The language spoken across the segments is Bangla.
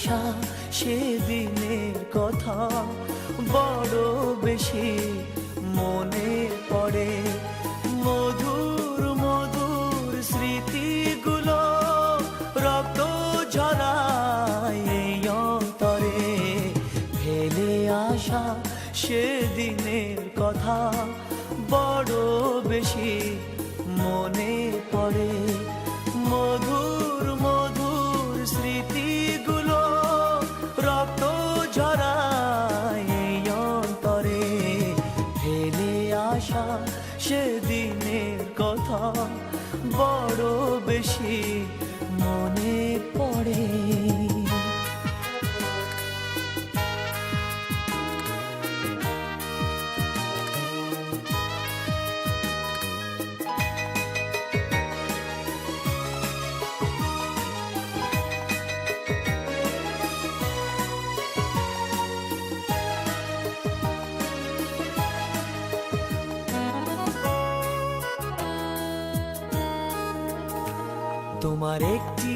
আসা সেদিনের কথা বড় বেশি মনে পড়ে। মধুর মধুর স্মৃতিগুলো রক্ত ঝরায় এই অন্তরে। ফেলে আসা সেদিনের কথা বড় বেশি মনে পড়ে। মধুর মধুর স্মৃতিগুলো রক্ত ঝরায় এই অন্তরে। ফেলে আসা সেদিনের কথা বড় বেশি মনে পড়ে। তোমার একটি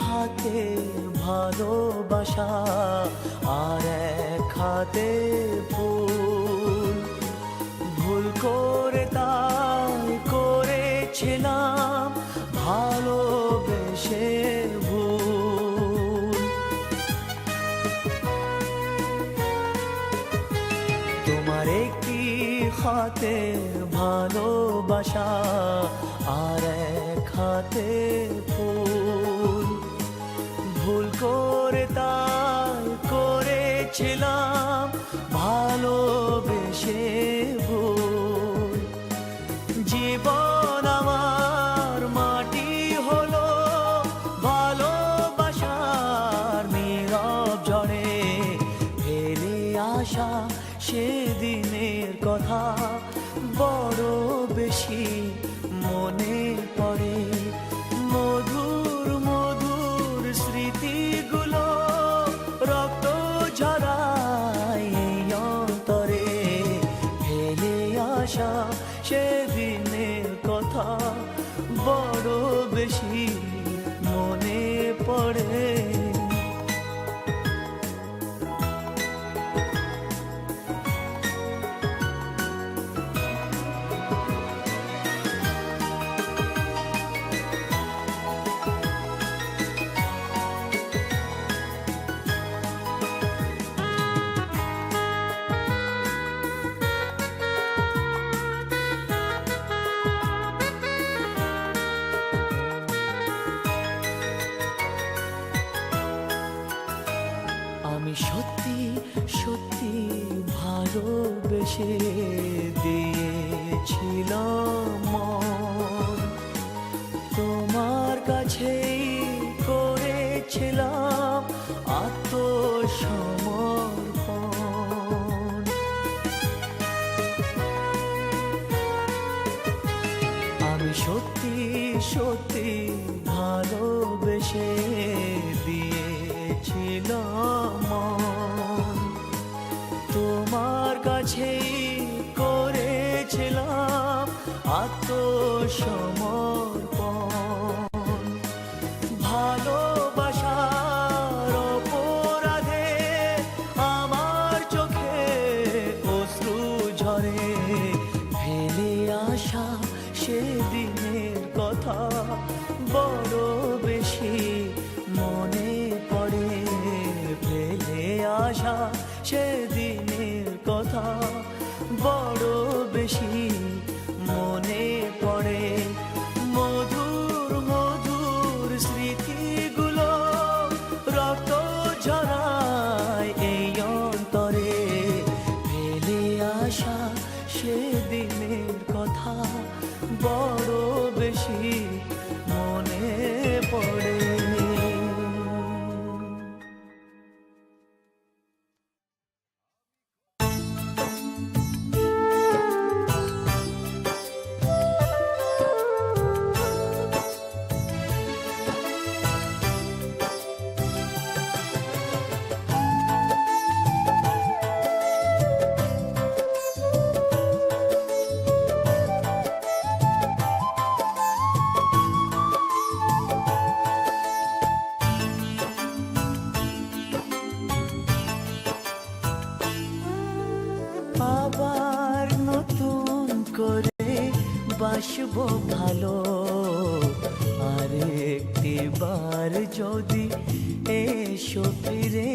হাতে ভালোবাসা আর এক হাতে ফুল, ভুল করে তাই করেছিলাম ভালোবেসে ভুল। তোমার একটি হাতে ভালোবাসা আর এক হাতে ফুল, ভুল করে তাই করেছিলাম ভালোবেসে ভুল। জীবন আমার মাটি হলো ভালোবাসার নীরব ঝড়ে। ফেলে আসা সেদিনের কথা বড় বেশি মনে পড়ে। মধুর মধুর স্মৃতিগুলো রক্ত ঝরায় এই অন্তরে। ফেলে আসা সেদিনের কথা বড় বেশি মনে পড়ে। আমি সত্যি সত্যি ভালোবেসে দিয়েছিলাম মন, তোমার কাছেই করেছিলাম আত্মসমর্পণ। আমি সত্যি সত্যি ভালোবেসে দিয়েছিলাম মন, তোমার কাছেই করেছিলাম আত্মসমর্পণ। ভালোবাসার অপরাধে আমার চোখে অশ্রু ঝরে। ফেলে আসা সেদিনের কথা বড় বেশি মনে পড়ে। ফেলে আসা সেদিনের কথা বড় বেশি মনে পড়ে। মধুর মধুর স্মৃতিগুলো রক্ত ঝরায় এই অন্তরে। ফেলে আসা সেদিনের কথা বড় বেশি আবার নতুন করে বাসবো ভালো। আর একটি বার যদি এসো ফিরে